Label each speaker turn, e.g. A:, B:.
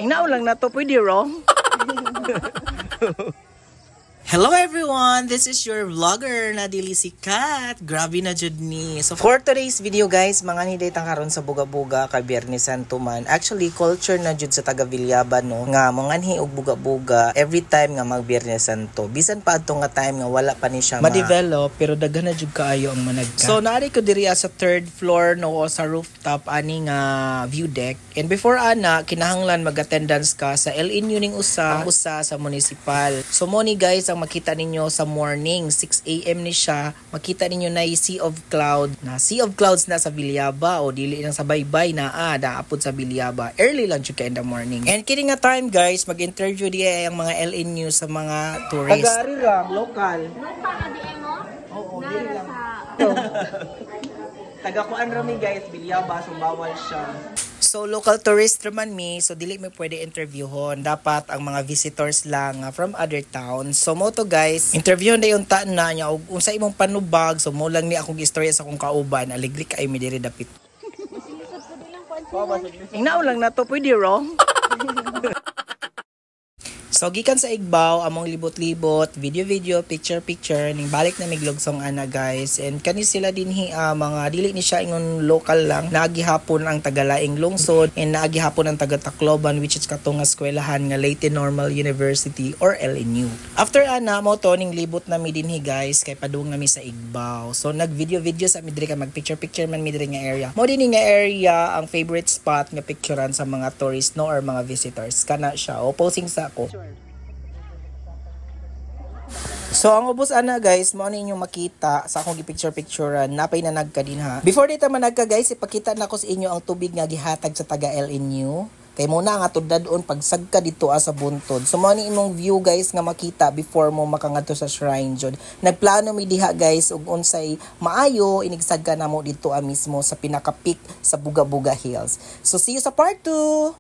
A: Ingnaw lang na to, pwede wrong. Hello everyone! This is your vlogger na dili si Kat. Grabe na jud ni. So for today's video guys, mga hiday tang karon sa buga-buga kay Biyernes Santo man. Actually culture na jud sa taga Villaban no nga manganhi og buga-buga every time nga mag Biyernes Santo. Bisan pa adto nga time nga wala pa ni siya ma-develop pero daghan na jud kaayo ang managka. So naari ko diri sa third floor no o sa rooftop ani nga view deck. And before ana kinahanglan mag-attendance ka sa LNU ning usa sa municipal. So mo ni guys ang makita ninyo sa morning 6 AM ni siya, makita ninyo na sea of cloud na sea of clouds na sa Villaba o dili lang sa baybay na daapod sa Villaba. Early lang jud in the morning. And kini nga time guys, mag-interview diya ang mga LNU sa mga tourist. Tagari lang, local.
B: Local na di mo?
A: Oo, dili lang. Taga-kuan rami guys, Villaba, so bawal siya. So local tourist naman mi, so dili mo pwede interviewon. Dapat ang mga visitors lang from other towns. So mo to guys, interviewon na yung taan na niya ug unsa imong panubag. So mo lang ni akong istorya sa akong kauban, aligri kay mi diri dapit. Ingnaw lang na to, pwede wrong. So gikan sa Igbaw among libot-libot, video, picture ning balik na miglogsong ana guys. And kani sila dinhi mga dili ni siya ingon local lang. Naagihapon ang tagalaing lungsod and naagihapon ang taga Tacloban which is katong nga eskwelahan nga Leyte Normal University or LNU. After ana mo to ning libot na mi dinhi guys kay padung na mi sa Igbaw. So nag-video sa mi diri ka mag-picture man mi diri nga area. Mo dinhi nga area ang favorite spot nga picturean sa mga tourist no or mga visitors. Kana siya o posing sa ako. So ang ubos ana guys, mao ni inyong makita sa akong gipicture-picturean napay na nagka din ha. Before dito man nagka guys, ipakita na ko sa inyo ang tubig nga gihatag sa taga LNU. Kay muna nga tudadon pagsagka dito sa buntod. So mao ni imong view guys nga makita before mo makangadto sa shrine jud. Nagplano mi diha guys ug unsay maayo inigsagka namo dito mismo sa pinaka-peak sa Buga-Buga Hills. So see you sa part 2.